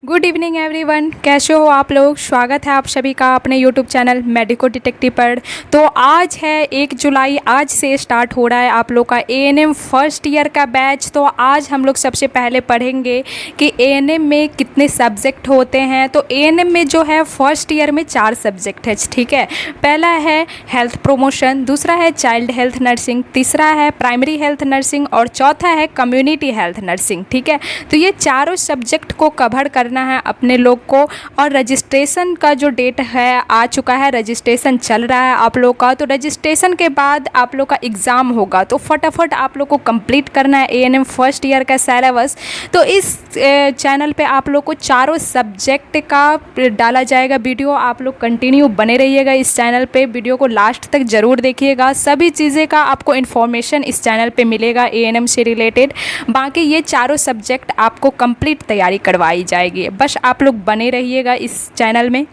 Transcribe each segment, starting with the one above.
Good evening everyone, कैसे हो आप लोग। स्वागत है आप सभी का अपने यूट्यूब चैनल मेडिको डिटेक्टिव पर। तो आज है 1 जुलाई, आज से स्टार्ट हो रहा है आप लोग का एएनएम फर्स्ट ईयर का बैच। तो आज हम लोग सबसे पहले पढ़ेंगे कि एएनएम में कितने सब्जेक्ट होते हैं। तो एएनएम में जो है फर्स्ट ईयर में 4 सब्जेक्ट है, ठीक है। पहला है हेल्थ प्रोमोशन, दूसरा है चाइल्ड हेल्थ नर्सिंग, तीसरा है प्राइमरी हेल्थ नर्सिंग और चौथा है कम्युनिटी हेल्थ नर्सिंग, ठीक है। तो ये चारों सब्जेक्ट को कवर करना है अपने लोग को। और रजिस्ट्रेशन का जो डेट है आ चुका है, रजिस्ट्रेशन चल रहा है आप लोग का। तो रजिस्ट्रेशन के बाद आप लोग का एग्ज़ाम होगा, तो फटाफट आप लोग को कंप्लीट करना है एएनएम फर्स्ट ईयर का सिलेबस। तो इस चैनल पे आप लोग को चारों सब्जेक्ट का डाला जाएगा वीडियो। आप लोग कंटिन्यू बने रहिएगा इस चैनल पे, वीडियो को लास्ट तक ज़रूर देखिएगा। सभी चीज़ें का आपको इन्फॉर्मेशन इस चैनल पे मिलेगा एएनएम से रिलेटेड। बाकी ये चारों सब्जेक्ट आपको कंप्लीट तैयारी करवाई जाएगी, बस आप लोग बने रहिएगा इस चैनल में।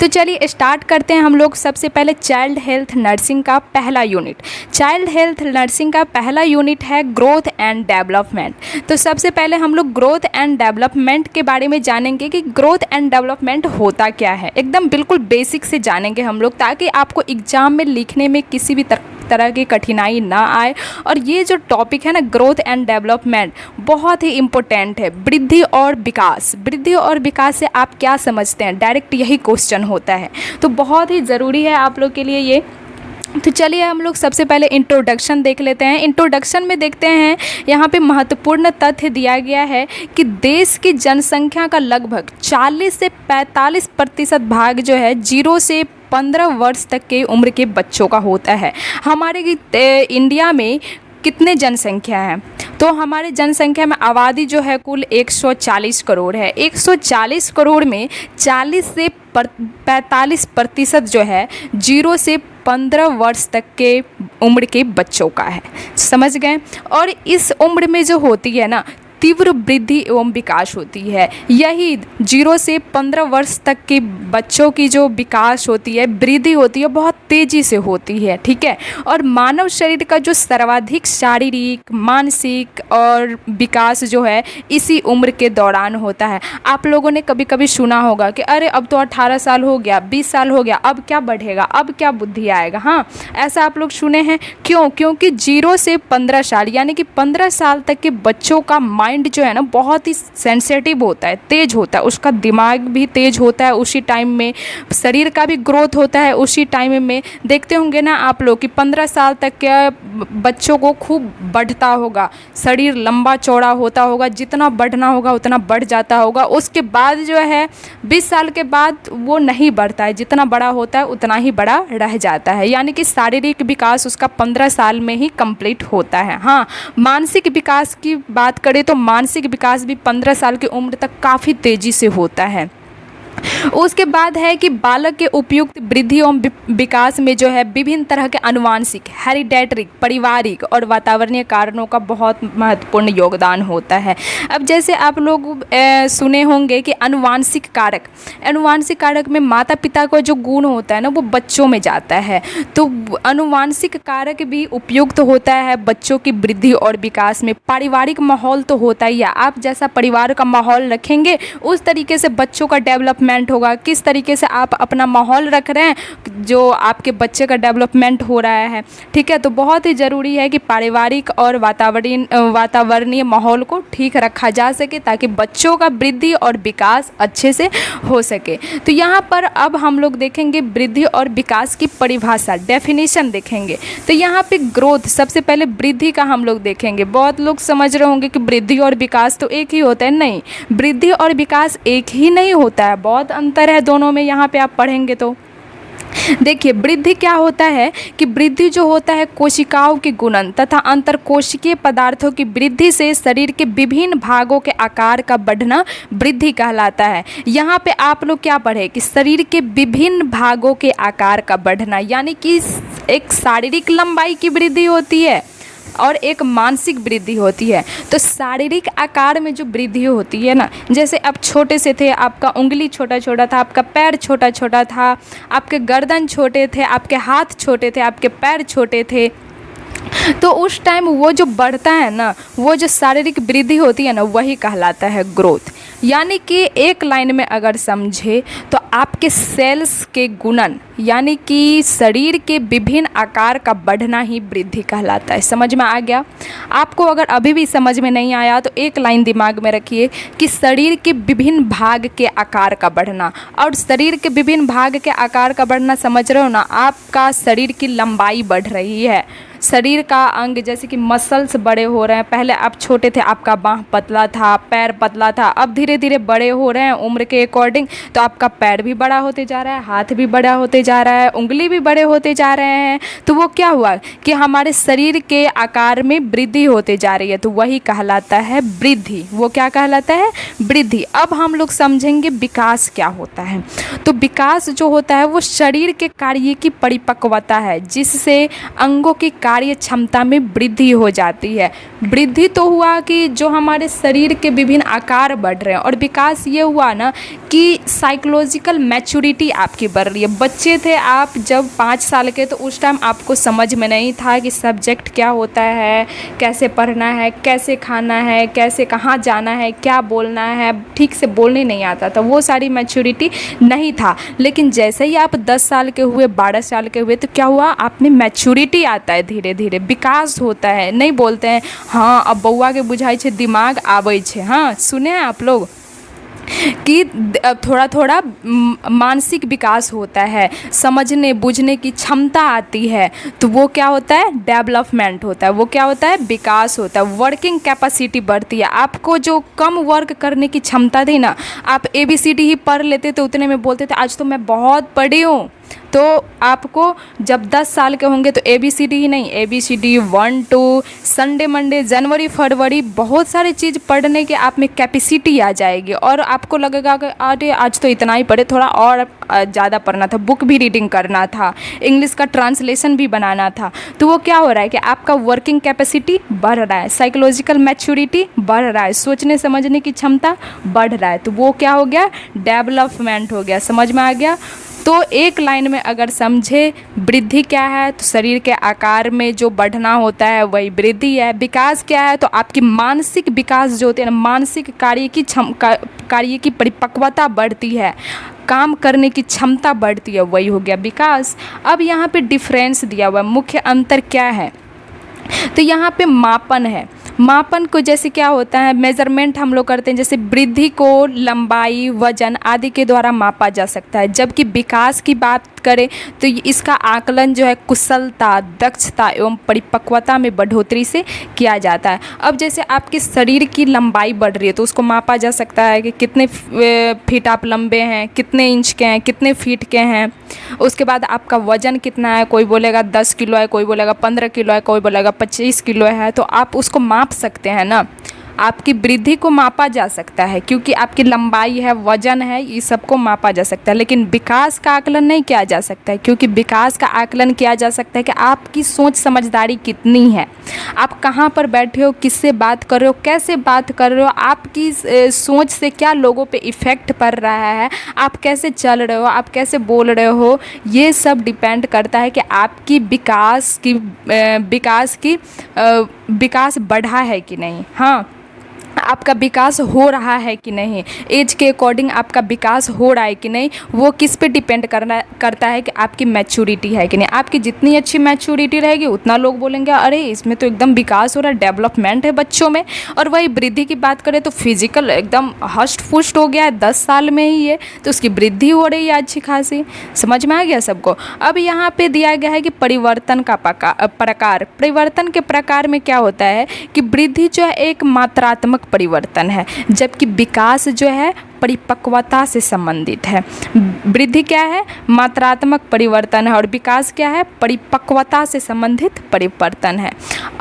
तो चलिए स्टार्ट करते हैं हम लोग। सबसे पहले चाइल्ड हेल्थ नर्सिंग का पहला यूनिट। चाइल्ड हेल्थ नर्सिंग का पहला यूनिट है ग्रोथ एंड डेवलपमेंट। तो सबसे पहले हम लोग ग्रोथ एंड डेवलपमेंट के बारे में जानेंगे कि ग्रोथ एंड डेवलपमेंट होता क्या है। एकदम बिल्कुल बेसिक से जानेंगे हम लोग, ताकि आपको एग्ज़ाम में लिखने में किसी भी तरह की कठिनाई ना आए। और ये जो टॉपिक है ना, ग्रोथ एंड डेवलपमेंट, बहुत ही इम्पोर्टेंट है। वृद्धि और विकास, वृद्धि और विकास से आप क्या समझते हैं, डायरेक्ट यही क्वेश्चन होता है। तो बहुत ही ज़रूरी है आप लोग के लिए ये। तो चलिए हम लोग सबसे पहले इंट्रोडक्शन देख लेते हैं। इंट्रोडक्शन में देखते हैं, यहाँ पे महत्वपूर्ण तथ्य दिया गया है कि देश की जनसंख्या का लगभग 40 से 45% भाग जो है 0 से 15 वर्ष तक के उम्र के बच्चों का होता है। हमारे इंडिया में कितने जनसंख्या है, तो हमारे जनसंख्या में आबादी जो है कुल 140 करोड़ है। 140 करोड़ में 40 से 45% जो है 0 से 15 वर्ष तक के उम्र के बच्चों का है, समझ गए। और इस उम्र में जो होती है ना, तीव्र वृद्धि एवं विकास होती है। यही 0 से 15 वर्ष तक के बच्चों की जो विकास होती है, वृद्धि होती है, बहुत तेज़ी से होती है, ठीक है। और मानव शरीर का जो सर्वाधिक शारीरिक, मानसिक और विकास जो है इसी उम्र के दौरान होता है। आप लोगों ने कभी कभी सुना होगा कि अरे अब तो 18 साल हो गया, 20 साल हो गया, अब क्या बढ़ेगा, अब क्या बुद्धि आएगा। हाँ, ऐसा आप लोग सुने हैं। क्यों? क्योंकि 0 से 15 साल यानी कि 15 साल तक के बच्चों का माइंड जो है ना बहुत ही सेंसिटिव होता है, तेज होता है। उसका दिमाग भी तेज होता है उसी टाइम में, शरीर का भी ग्रोथ होता है उसी टाइम में। देखते होंगे ना आप लोग कि 15 साल तक के बच्चों को खूब बढ़ता होगा, शरीर लंबा चौड़ा होता होगा, जितना बढ़ना होगा उतना बढ़ जाता होगा। उसके बाद जो है 20 साल के बाद वो नहीं बढ़ता है, जितना बड़ा होता है उतना ही बड़ा रह जाता है। यानी कि शारीरिक विकास उसका 15 साल में ही कंप्लीट होता है। हाँ, मानसिक विकास की बात करें तो मानसिक विकास भी 15 साल की उम्र तक काफ़ी तेज़ी से होता है। उसके बाद है कि बालक के उपयुक्त वृद्धि एवं विकास में जो है विभिन्न तरह के आनुवांशिक, हेरिडेटरी, पारिवारिक और वातावरणीय कारणों का बहुत महत्वपूर्ण योगदान होता है। अब जैसे आप लोग सुने होंगे कि आनुवांशिक कारक में माता पिता का जो गुण होता है ना वो बच्चों में जाता है। तो आनुवांशिक कारक भी उपयुक्त होता है बच्चों की वृद्धि और विकास में। पारिवारिक माहौल तो होता ही है, आप जैसा परिवार का माहौल रखेंगे उस तरीके से बच्चों का डेवलपमेंट होगा। किस तरीके से आप अपना माहौल रख रहे हैं, जो आपके बच्चे का डेवलपमेंट हो रहा है, ठीक है। तो बहुत ही ज़रूरी है कि पारिवारिक और वातावरणीय माहौल को ठीक रखा जा सके, ताकि बच्चों का वृद्धि और विकास अच्छे से हो सके। तो यहाँ पर अब हम लोग देखेंगे वृद्धि और विकास की परिभाषा, डेफिनेशन देखेंगे। तो यहाँ पे ग्रोथ, सबसे पहले वृद्धि का हम लोग देखेंगे। बहुत लोग समझ रहे होंगे कि वृद्धि और विकास तो एक ही होता है। नहीं, वृद्धि और विकास एक ही नहीं होता है, बहुत अंतर है दोनों में। यहाँ पे आप पढ़ेंगे तो देखिए, वृद्धि क्या होता है कि वृद्धि जो होता है कोशिकाओं के गुणन तथा अंतरकोशिकीय पदार्थों की वृद्धि से शरीर के विभिन्न भागों के आकार का बढ़ना वृद्धि कहलाता है। यहाँ पे आप लोग क्या पढ़े कि शरीर के विभिन्न भागों के आकार का बढ़ना, यानी कि एक शारीरिक लंबाई की वृद्धि होती है और एक मानसिक वृद्धि होती है। तो शारीरिक आकार में जो वृद्धि होती है ना, जैसे आप छोटे से थे, आपका उंगली छोटा छोटा था, आपका पैर छोटा छोटा था, आपके गर्दन छोटे थे, आपके हाथ छोटे थे, आपके पैर छोटे थे, तो उस टाइम वो जो बढ़ता है ना, वो जो शारीरिक वृद्धि होती है ना, वही कहलाता है ग्रोथ। यानी कि एक लाइन में अगर समझे तो आपके सेल्स के गुणन यानी कि शरीर के विभिन्न आकार का बढ़ना ही वृद्धि कहलाता है। समझ में आ गया? आपको अगर अभी भी समझ में नहीं आया तो एक लाइन दिमाग में रखिए कि शरीर के विभिन्न भाग के आकार का बढ़ना। और शरीर के विभिन्न भाग के आकार का बढ़ना समझ रहे हो ना, आपका शरीर की लंबाई बढ़ रही है। शरीर का अंग जैसे कि मसल्स बड़े हो रहे हैं। पहले आप छोटे थे, आपका बाँह पतला था, पैर पतला था, अब धीरे धीरे बड़े हो रहे हैं उम्र के अकॉर्डिंग, तो आपका पैर भी बड़ा होते जा रहा है, हाथ भी बड़ा होते जा रहा है, उंगली भी बड़े होते जा रहे हैं। तो वो क्या हुआ कि हमारे शरीर के आकार में वृद्धि होते जा रही है, तो वही कहलाता है वृद्धि। वो क्या कहलाता है? वृद्धि। अब हम लोग समझेंगे विकास क्या होता है। तो विकास जो होता है वो शरीर के कार्य की परिपक्वता है, जिससे अंगों की कार्य क्षमता में वृद्धि हो जाती है। वृद्धि तो हुआ कि जो हमारे शरीर के विभिन्न आकार बढ़ रहे हैं, और विकास ये हुआ ना कि साइकोलॉजिकल मैच्योरिटी आपकी बढ़ रही है। बच्चे थे आप जब 5 साल के, तो उस टाइम आपको समझ में नहीं था कि सब्जेक्ट क्या होता है, कैसे पढ़ना है, कैसे खाना है, कैसे कहाँ जाना है, क्या बोलना है, ठीक से बोलने नहीं आता था, वो सारी मैच्योरिटी नहीं था। लेकिन जैसे ही आप 10 साल के हुए, 12 साल के हुए, तो क्या हुआ, आप में मैच्योरिटी आता है, धीरे धीरे विकास होता है। नहीं बोलते हैं हाँ अब बउआ के बुझाई छे, दिमाग आबै छे। हाँ सुने हैं आप लोग कि थोड़ा थोड़ा मानसिक विकास होता है, समझने बूझने की क्षमता आती है, तो वो क्या होता है? डेवलपमेंट होता है। वो क्या होता है? विकास होता है। वर्किंग कैपेसिटी बढ़ती है। आपको जो कम वर्क करने की क्षमता थी ना, आप ABCD ही पढ़ लेते थे, उतने में बोलते थे आज तो मैं बहुत पढ़ी हूँ। तो आपको जब 10 साल के होंगे तो ABCD ही नहीं, ABCD 1 2 संडे मंडे जनवरी फरवरी बहुत सारी चीज़ पढ़ने के आप में कैपेसिटी आ जाएगी, और आपको लगेगा कि अरे आज तो इतना ही पढ़े, थोड़ा और ज़्यादा पढ़ना था, बुक भी रीडिंग करना था, इंग्लिश का ट्रांसलेशन भी बनाना था। तो वो क्या हो रहा है कि आपका वर्किंग कैपेसिटी बढ़ रहा है, साइकोलॉजिकल मैच्योरिटी बढ़ रहा है, सोचने समझने की क्षमता बढ़ रहा है। तो वो क्या हो गया? डेवलपमेंट हो गया। समझ में आ गया? तो एक लाइन में अगर समझे वृद्धि क्या है, तो शरीर के आकार में जो बढ़ना होता है वही वृद्धि है। विकास क्या है? तो आपकी मानसिक विकास जो होती है ना, मानसिक कार्य की परिपक्वता बढ़ती है, काम करने की क्षमता बढ़ती है, वही हो गया विकास। अब यहाँ पे डिफरेंस दिया हुआ है, मुख्य अंतर क्या है? तो यहाँ पे मापन है। मापन को जैसे क्या होता है, मेजरमेंट हम लोग करते हैं, जैसे वृद्धि को लंबाई, वजन आदि के द्वारा मापा जा सकता है, जबकि विकास की बात करें तो इसका आकलन जो है कुशलता, दक्षता एवं परिपक्वता में बढ़ोतरी से किया जाता है। अब जैसे आपके शरीर की लंबाई बढ़ रही है तो उसको मापा जा सकता है कि कितने फीट आप लंबे हैं, कितने इंच के हैं, कितने फीट के हैं। उसके बाद आपका वजन कितना है, कोई बोलेगा 10 किलो है, कोई बोलेगा 15 किलो है, कोई बोलेगा 25 किलो है, तो आप उसको माप सकते हैं ना। आपकी वृद्धि को मापा जा सकता है क्योंकि आपकी लंबाई है, वजन है, ये सबको मापा जा सकता है। लेकिन विकास का आकलन नहीं किया जा सकता है, क्योंकि विकास का आकलन किया जा सकता है कि आपकी सोच समझदारी कितनी है, आप कहाँ पर बैठे हो, किससे बात कर रहे हो, कैसे बात कर रहे हो, आपकी सोच से क्या लोगों पे इफ़ेक्ट पड़ रहा है, आप कैसे चल रहे हो, आप कैसे बोल रहे हो, ये सब डिपेंड करता है कि आपकी विकास बढ़ा है कि नहीं। हाँ, आपका विकास हो रहा है कि नहीं, एज के अकॉर्डिंग आपका विकास हो रहा है कि नहीं, वो किस पे डिपेंड करता है कि आपकी मैच्योरिटी है कि नहीं। आपकी जितनी अच्छी मैच्योरिटी रहेगी उतना लोग बोलेंगे अरे इसमें तो एकदम विकास हो रहा है, डेवलपमेंट है बच्चों में। और वही वृद्धि की बात करें तो फिजिकल एकदम हष्ट पुष्ट हो गया है 10 साल में ही है, तो उसकी वृद्धि हो रही है अच्छी खासी। समझ में आ गया सबको? अब यहाँ पे दिया गया है कि परिवर्तन का प्रकार। परिवर्तन के प्रकार में क्या होता है कि वृद्धि जो है एक मात्रात्मक परिवर्तन है, जबकि विकास जो है परिपक्वता से संबंधित है। वृद्धि क्या है? मात्रात्मक परिवर्तन है, और विकास क्या है? परिपक्वता से संबंधित परिवर्तन है।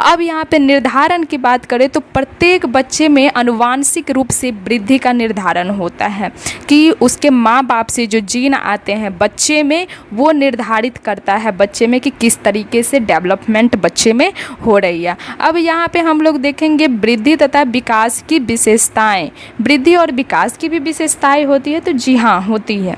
अब यहाँ पे निर्धारण की बात करें तो प्रत्येक बच्चे में आनुवांशिक रूप से वृद्धि का निर्धारण होता है कि उसके माँ बाप से जो जीन आते हैं बच्चे में, वो निर्धारित करता है बच्चे में कि किस तरीके से डेवलपमेंट बच्चे में हो रही है। अब यहाँ पे हम लोग देखेंगे वृद्धि तथा विकास की विशेषताएं। वृद्धि और विकास की भी विशेषताएं होती है, तो जी हाँ होती है।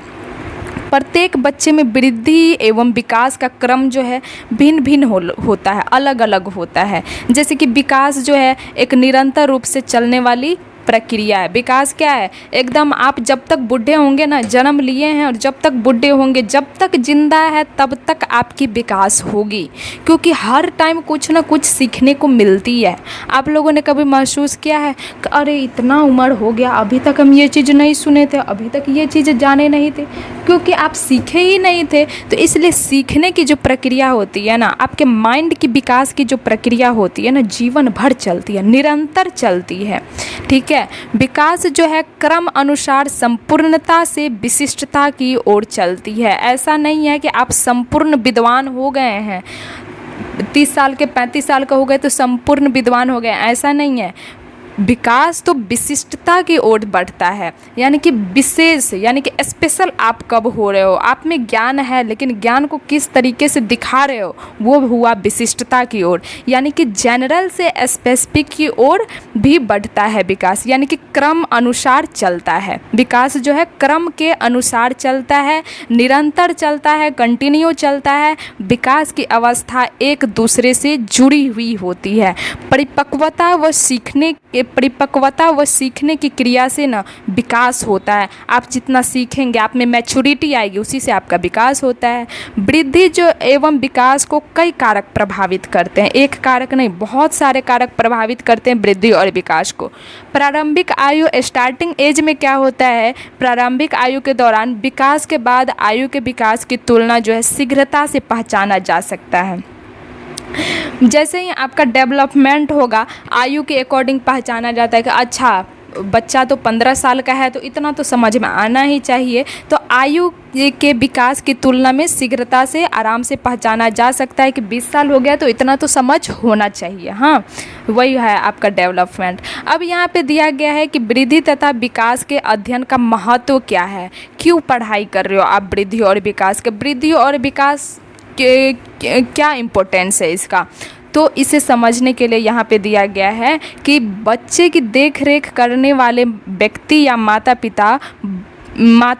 प्रत्येक बच्चे में वृद्धि एवं विकास का क्रम जो है भिन्न भिन्न होता है, अलग अलग होता है। जैसे कि विकास जो है एक निरंतर रूप से चलने वाली प्रक्रिया है। विकास क्या है, एकदम आप जब तक बूढ़े होंगे ना, जन्म लिए हैं और जब तक बूढ़े होंगे, जब तक जिंदा है तब तक आपकी विकास होगी, क्योंकि हर टाइम कुछ ना कुछ सीखने को मिलती है। आप लोगों ने कभी महसूस किया है कि अरे इतना उम्र हो गया अभी तक हम ये चीज़ नहीं सुने थे, अभी तक ये चीज़ जाने नहीं थे, क्योंकि आप सीखे ही नहीं थे। तो इसलिए सीखने की जो प्रक्रिया होती है ना, आपके माइंड की विकास की जो प्रक्रिया होती है ना, जीवन भर चलती है, निरंतर चलती है। ठीक है, विकास जो है क्रम अनुसार संपूर्णता से विशिष्टता की ओर चलती है। ऐसा नहीं है कि आप संपूर्ण विद्वान हो गए हैं, 30 साल के 35 साल का हो गए तो संपूर्ण विद्वान हो गए, ऐसा नहीं है। विकास तो विशिष्टता की ओर बढ़ता है, यानी कि विशेष, यानी कि स्पेशल आप कब हो रहे हो, आप में ज्ञान है लेकिन ज्ञान को किस तरीके से दिखा रहे हो, वो हुआ विशिष्टता की ओर। यानी कि जनरल से स्पेसिफिक की ओर भी बढ़ता है विकास, यानी कि क्रम अनुसार चलता है। विकास जो है क्रम के अनुसार चलता है, निरंतर चलता है, कंटिन्यू चलता है। विकास की अवस्था एक दूसरे से जुड़ी हुई होती है। परिपक्वता व सीखने की क्रिया से ना विकास होता है। आप जितना सीखेंगे आप में मैच्योरिटी आएगी, उसी से आपका विकास होता है। वृद्धि जो एवं विकास को कई कारक प्रभावित करते हैं, एक कारक नहीं, बहुत सारे कारक प्रभावित करते हैं वृद्धि और विकास को। प्रारंभिक आयु, स्टार्टिंग एज में क्या होता है, प्रारंभिक आयु के दौरान विकास के बाद आयु के विकास की तुलना जो है शीघ्रता से पहचाना जा सकता है। जैसे ही आपका डेवलपमेंट होगा, आयु के अकॉर्डिंग पहचाना जाता है कि अच्छा बच्चा तो 15 साल का है तो इतना तो समझ में आना ही चाहिए। तो आयु के विकास की तुलना में शीघ्रता से आराम से पहचाना जा सकता है कि 20 साल हो गया तो इतना तो समझ होना चाहिए। हाँ, वही है आपका डेवलपमेंट। अब यहाँ पे दिया गया है कि वृद्धि तथा विकास के अध्ययन का महत्व क्या है, क्यों पढ़ाई कर रहे हो आप वृद्धि और विकास के। वृद्धि और विकास के क्या इम्पोर्टेंस है इसका, तो इसे समझने के लिए यहाँ पे दिया गया है कि बच्चे की देख रेख करने वाले व्यक्ति या माता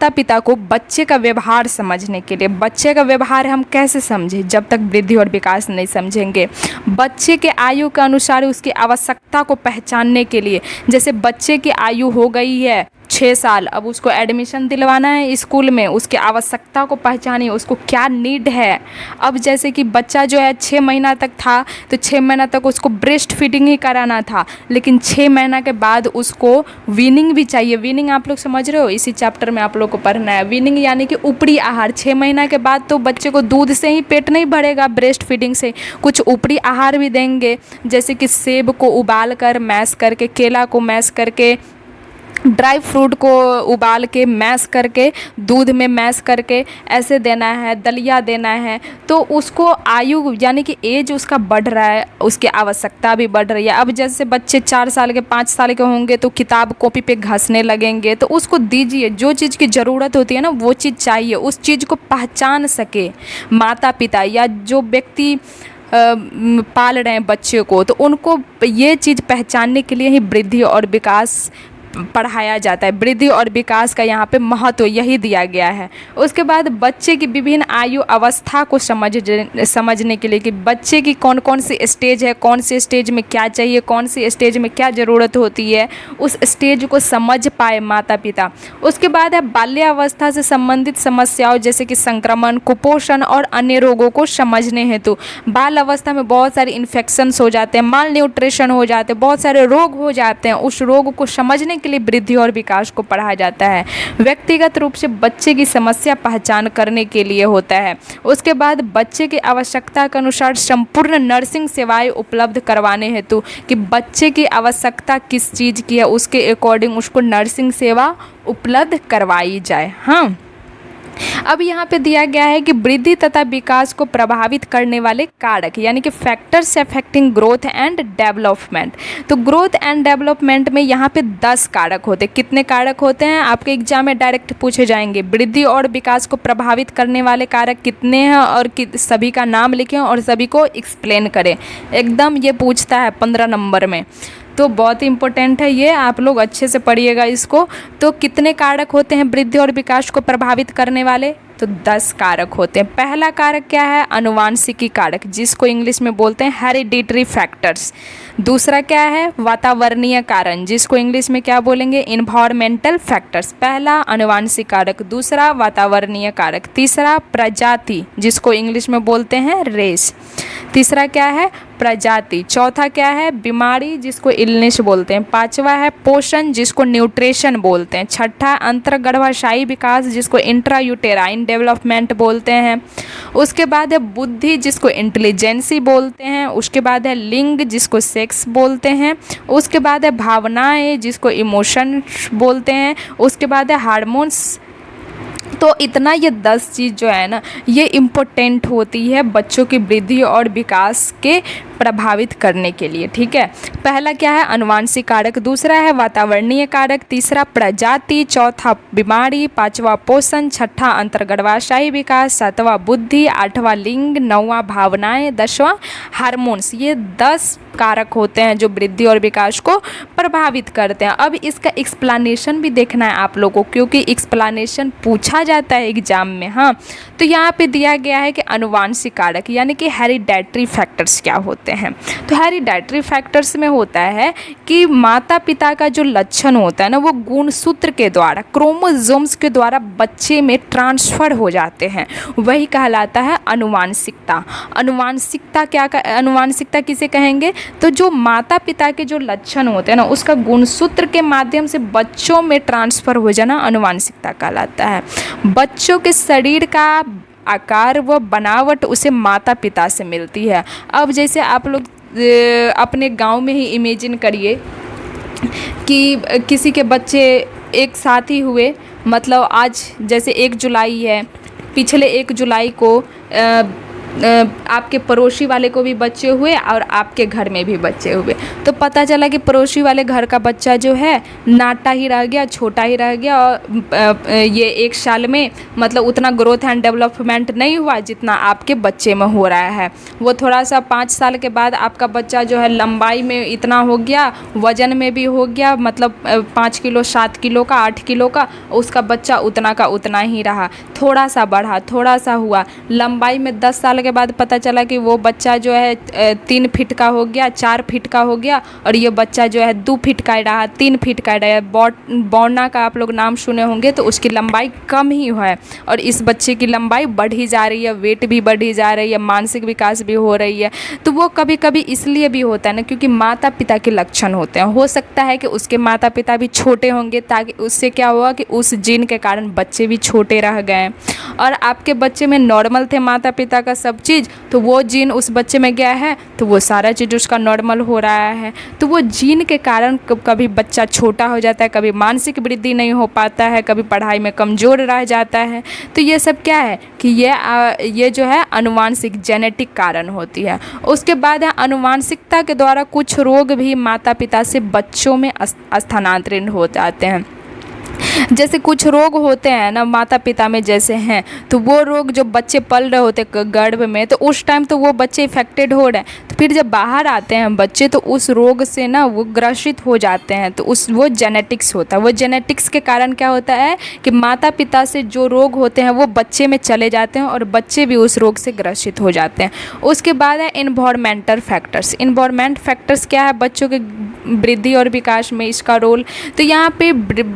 पिता को बच्चे का व्यवहार समझने के लिए, बच्चे का व्यवहार हम कैसे समझें जब तक वृद्धि और विकास नहीं समझेंगे। बच्चे के आयु के अनुसार उसकी आवश्यकता को पहचानने के लिए, जैसे बच्चे की आयु हो गई है 6 साल, अब उसको एडमिशन दिलवाना है स्कूल में, उसकी आवश्यकता को पहचानिए, उसको क्या नीड है। अब जैसे कि बच्चा जो है 6 महीना तक था तो 6 महीना तक उसको ब्रेस्ट फीडिंग ही कराना था, लेकिन 6 महीना के बाद उसको वीनिंग भी चाहिए। वीनिंग आप लोग समझ रहे हो, इसी चैप्टर में आप लोग को पढ़ना है। वीनिंग यानी कि ऊपरी आहार, 6 महीना के बाद तो बच्चे को दूध से ही पेट नहीं भरेगा, ब्रेस्ट फीडिंग से कुछ ऊपरी आहार भी देंगे, जैसे कि सेब को उबाल कर मैश करके, केला को मैश करके, ड्राई फ्रूट को उबाल के मैश करके, दूध में मैश करके ऐसे देना है, दलिया देना है। तो उसको आयु यानी कि एज उसका बढ़ रहा है, उसकी आवश्यकता भी बढ़ रही है। अब जैसे बच्चे 4 साल के 5 साल के होंगे तो किताब कॉपी पे घसने लगेंगे, तो उसको दीजिए, जो चीज़ की ज़रूरत होती है ना वो चीज़ चाहिए, उस चीज़ को पहचान सके माता पिता या जो व्यक्ति पाल रहे हैं बच्चे को, तो उनको ये चीज़ पहचानने के लिए ही वृद्धि और विकास पढ़ाया जाता है। वृद्धि और विकास का यहाँ पे महत्व यही दिया गया है। उसके बाद बच्चे की विभिन्न आयु अवस्था को समझने के लिए कि बच्चे की कौन कौन सी स्टेज है, कौन से स्टेज में क्या चाहिए, कौन सी स्टेज में क्या ज़रूरत होती है, उस स्टेज को समझ पाए माता पिता। उसके बाद है बाल्यावस्था से संबंधित समस्याओं जैसे कि संक्रमण, कुपोषण और अन्य रोगों को समझने हेतु। बाल अवस्था में बहुत सारे इन्फेक्शंस हो जाते हैं, माल न्यूट्रिशन हो जाते हैं, बहुत सारे रोग हो जाते हैं, उस रोग को समझने के लिए वृद्धि और विकास को पढ़ा जाता है। व्यक्तिगत रूप से बच्चे की समस्या पहचान करने के लिए होता है। उसके बाद बच्चे की आवश्यकता के अनुसार संपूर्ण नर्सिंग सेवाएं उपलब्ध करवाने हेतु कि बच्चे की आवश्यकता किस चीज़ की है उसके अकॉर्डिंग उसको नर्सिंग सेवा उपलब्ध करवाई जाए। हाँ, अब यहाँ पे दिया गया है कि वृद्धि तथा विकास को प्रभावित करने वाले कारक यानी कि factors affecting growth and development. तो ग्रोथ एंड डेवलपमेंट में यहाँ पे 10 कारक होते हैं। कितने कारक होते हैं आपके एग्जाम में डायरेक्ट पूछे जाएंगे। वृद्धि और विकास को प्रभावित करने वाले कारक कितने हैं और सभी का नाम लिखें और सभी को एक्सप्लेन करें। एकदम ये पूछता है 15 नंबर में, तो बहुत ही इम्पोर्टेंट है ये, आप लोग अच्छे से पढ़िएगा इसको। तो कितने कारक होते हैं वृद्धि और विकास को प्रभावित करने वाले, तो 10 कारक होते हैं। पहला कारक क्या है, अनुवांशिकी कारक, जिसको इंग्लिश में बोलते हैं हेरिडिटरी फैक्टर्स। दूसरा क्या है, वातावरणीय कारण, जिसको इंग्लिश में क्या बोलेंगे, इन्वायरमेंटल फैक्टर्स। पहला आनुवांशिक कारक, दूसरा वातावरणीय कारक, तीसरा प्रजाति, जिसको इंग्लिश में बोलते हैं रेस। तीसरा क्या है, प्रजाति। चौथा क्या है, बीमारी, जिसको इलनेस बोलते हैं। पांचवा है पोषण, जिसको न्यूट्रिशन बोलते हैं। छठा अंतर्गर्भाशयी विकास, जिसको इंट्रायूटेराइन डेवलपमेंट बोलते हैं। उसके बाद है बुद्धि, जिसको इंटेलिजेंसी बोलते हैं। उसके बाद है लिंग, जिसको सेक्स बोलते हैं। उसके बाद है भावनाएं, जिसको इमोशंस बोलते हैं। उसके बाद है हार्मोन्स। तो इतना ये 10 चीज़ जो है ना, ये इम्पोर्टेंट होती है बच्चों की वृद्धि और विकास के प्रभावित करने के लिए। ठीक है, पहला क्या है, आनुवांशिक कारक, दूसरा है वातावरणीय कारक, तीसरा प्रजाति, चौथा बीमारी, पांचवा पोषण, छठा अंतर्गर्भाशयी विकास, सातवां बुद्धि, आठवां लिंग, नौवां भावनाएं, 10वां हार्मोन्स। ये 10 कारक होते हैं जो वृद्धि और विकास को प्रभावित करते हैं। अब इसका एक्सप्लेनेशन भी देखना है आप लोगों को, क्योंकि एक्सप्लेनेशन पूछा जाता है एग्जाम में। हाँ, तो यहाँ पे दिया गया है कि आनुवांशिक कारक यानी कि हेरिडेटरी फैक्टर्स क्या होते हैं। तो हेरिडेटरी फैक्टर्स में होता है कि माता पिता का जो लक्षण होता है ना, वो गुणसूत्र के द्वारा, क्रोमोसोम्स के द्वारा बच्चे में ट्रांसफर हो जाते हैं, वही कहलाता है आनुवांशिकता। आनुवांशिकता किसे कहेंगे, तो जो माता पिता के जो लक्षण होते हैं ना, उसका गुणसूत्र के माध्यम से बच्चों में ट्रांसफर हो जाना आनुवांशिकता कहलाता है। बच्चों के शरीर का आकार व बनावट उसे माता पिता से मिलती है। अब जैसे आप लोग अपने गांव में ही इमेजिन करिए कि किसी के बच्चे एक साथ ही हुए, मतलब आज जैसे 1 जुलाई है, पिछले 1 जुलाई को आपके पड़ोसी वाले को भी बच्चे हुए और आपके घर में भी बच्चे हुए। तो पता चला कि पड़ोसी वाले घर का बच्चा जो है नाटा ही रह गया, छोटा ही रह गया, और ये 1 साल में मतलब उतना ग्रोथ एंड डेवलपमेंट नहीं हुआ जितना आपके बच्चे में हो रहा है। वो थोड़ा सा 5 साल के बाद आपका बच्चा जो है लंबाई में इतना हो गया, वज़न में भी हो गया, मतलब 5 किलो 7 किलो का 8 किलो का, उसका बच्चा उतना का उतना ही रहा, थोड़ा सा बढ़ा, थोड़ा सा हुआ। लंबाई में 10 साल के बाद पता चला कि वो बच्चा जो है 3 फीट का हो गया, 4 फीट का हो गया, और ये बच्चा जो है 2 फीट का रहा, 3 फीट का रहा। बौना का आप लोग नाम सुने होंगे, तो उसकी लंबाई कम ही है और इस बच्चे की लंबाई बढ़ी जा रही है, वेट भी बढ़ी जा रही है, मानसिक विकास भी हो रही है। तो वो कभी कभी इसलिए भी होता है ना, क्योंकि माता पिता के लक्षण होते हैं। हो सकता है कि उसके माता पिता भी छोटे होंगे, ताकि उससे क्या हुआ कि उस जीन के कारण बच्चे भी छोटे रह गए, और आपके बच्चे में नॉर्मल थे माता पिता का सब चीज़, तो वो जीन उस बच्चे में गया है, तो वो सारा चीज़ उसका नॉर्मल हो रहा है। तो वो जीन के कारण कभी बच्चा छोटा हो जाता है, कभी मानसिक वृद्धि नहीं हो पाता है, कभी पढ़ाई में कमज़ोर रह जाता है। तो ये सब क्या है कि ये जो है आनुवांशिक जेनेटिक कारण होती है। उसके बाद है आनुवांशिकता के द्वारा कुछ रोग भी माता पिता से बच्चों में स्थानांतरित हो जाते हैं। जैसे कुछ रोग होते हैं ना माता पिता में जैसे हैं, तो वो रोग जो बच्चे पल रहे होते गर्भ में, तो उस टाइम तो वो बच्चे इफेक्टेड हो रहे हैं, तो फिर जब बाहर आते हैं बच्चे तो उस रोग से ना वो ग्रसित हो जाते हैं। तो वो जेनेटिक्स होता है। वो जेनेटिक्स के कारण क्या होता है कि माता पिता से जो रोग होते हैं वो बच्चे में चले जाते हैं और बच्चे भी उस रोग से ग्रसित हो जाते हैं। उसके बाद है इन्वायरमेंटल फैक्टर्स। इन्वायरमेंट फैक्टर्स क्या है बच्चों के वृद्धि और विकास में इसका रोल। तो यहाँ पे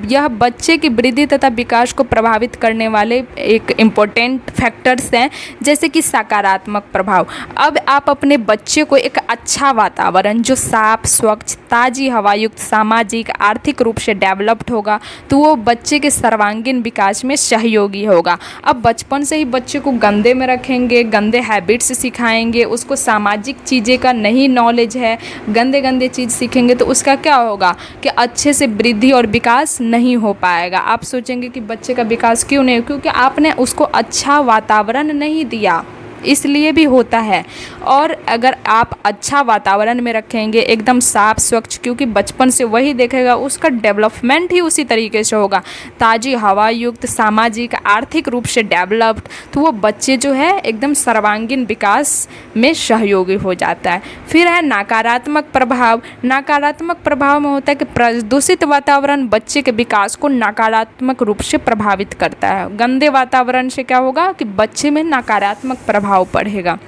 यह बच्चे की वृद्धि तथा विकास को प्रभावित करने वाले एक इम्पोर्टेंट फैक्टर्स हैं, जैसे कि सकारात्मक प्रभाव। अब आप अपने बच्चे को एक अच्छा वातावरण जो साफ स्वच्छ ताज़ी हवा युक्त सामाजिक आर्थिक रूप से डेवलप्ड होगा, तो वो बच्चे के सर्वांगीण विकास में सहयोगी होगा। अब बचपन से ही बच्चे को गंदे में रखेंगे, गंदे हैबिट्स सिखाएंगे, उसको सामाजिक चीज़ें का नहीं नॉलेज है, गंदे गंदे चीज़ सीखेंगे, तो उसका क्या होगा कि अच्छे से वृद्धि और विकास नहीं हो पाएगा। आप सोचेंगे कि बच्चे का विकास क्यों नहीं, क्योंकि आपने उसको अच्छा वातावरण नहीं दिया, इसलिए भी होता है। और अगर आप अच्छा वातावरण में रखेंगे एकदम साफ स्वच्छ, क्योंकि बचपन से वही देखेगा, उसका डेवलपमेंट ही उसी तरीके से होगा, ताज़ी हवा युक्त सामाजिक आर्थिक रूप से डेवलप्ड, तो वो बच्चे जो है एकदम सर्वांगीण विकास में सहयोगी हो जाता है। फिर है नकारात्मक प्रभाव। नकारात्मक प्रभाव में होता है कि प्रदूषित वातावरण बच्चे के विकास को नकारात्मक रूप से प्रभावित करता है। गंदे वातावरण से क्या होगा कि बच्चे में नकारात्मक प्रभाव पड़ेगा।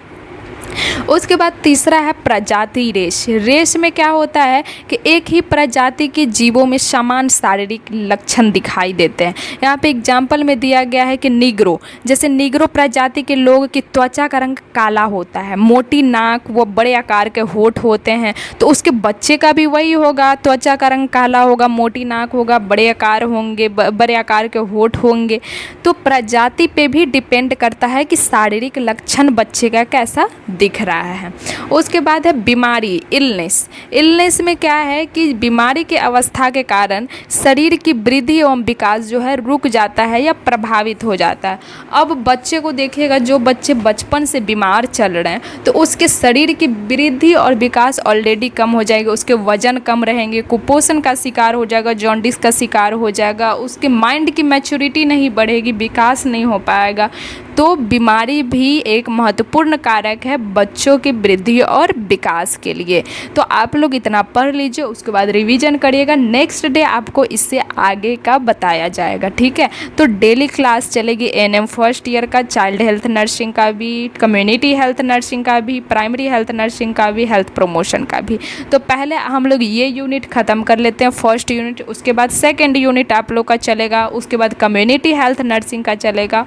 उसके बाद तीसरा है प्रजाति रेस। रेस में क्या होता है कि एक ही प्रजाति के जीवों में समान शारीरिक लक्षण दिखाई देते हैं। यहाँ पे एग्जाम्पल में दिया गया है कि निग्रो, जैसे निग्रो प्रजाति के लोगों की त्वचा का रंग काला होता है, मोटी नाक व बड़े आकार के होठ होते हैं, तो उसके बच्चे का भी वही होगा, त्वचा का रंग काला होगा, मोटी नाक होगा, बड़े आकार होंगे, बड़े आकार के होठ होंगे। तो प्रजाति पे भी डिपेंड करता है कि शारीरिक लक्षण बच्चे का कैसा दिख रहा है। उसके बाद है बीमारी, इलनेस में क्या है कि बीमारी के अवस्था के कारण शरीर की वृद्धि एवं विकास जो है रुक जाता है या प्रभावित हो जाता है। अब बच्चे को देखिएगा, जो बच्चे बचपन से बीमार चल रहे हैं तो उसके शरीर की वृद्धि और विकास ऑलरेडी कम हो जाएगा, उसके वजन कम रहेंगे, कुपोषण का शिकार हो जाएगा, जॉन्डिस का शिकार हो जाएगा, उसके माइंड की मैच्योरिटी नहीं बढ़ेगी, विकास नहीं हो पाएगा। तो बीमारी भी एक महत्वपूर्ण कारक है बच्चों की वृद्धि और विकास के लिए। तो आप लोग इतना पढ़ लीजिए, उसके बाद रिवीजन करिएगा, नेक्स्ट डे आपको इससे आगे का बताया जाएगा, ठीक है। तो डेली क्लास चलेगी एएनएम फर्स्ट ईयर का, चाइल्ड हेल्थ नर्सिंग का भी, कम्युनिटी हेल्थ नर्सिंग का भी, प्राइमरी हेल्थ नर्सिंग का भी, हेल्थ प्रमोशन का भी। तो पहले हम लोग ये यूनिट ख़त्म कर लेते हैं, फर्स्ट यूनिट, उसके बाद सेकेंड यूनिट आप लोग का चलेगा, उसके बाद कम्युनिटी हेल्थ नर्सिंग का चलेगा।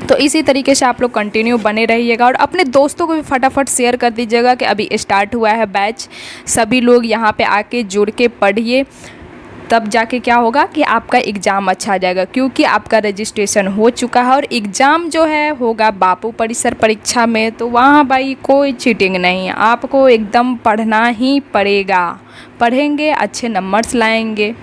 तो इसी तरीके से आप लोग कंटिन्यू बने रहिएगा और अपने दोस्तों को भी फटाफट शेयर कर दीजिएगा कि अभी स्टार्ट हुआ है बैच। सभी लोग यहाँ पे आके जुड़ के पढ़िए, तब जाके क्या होगा कि आपका एग्ज़ाम अच्छा आ जाएगा, क्योंकि आपका रजिस्ट्रेशन हो चुका है और एग्ज़ाम जो है होगा बापू परिसर परीक्षा में। तो वहाँ भाई कोई चीटिंग नहीं है, आपको एकदम पढ़ना ही पड़ेगा, पढ़ेंगे अच्छे नंबर्स लाएंगे।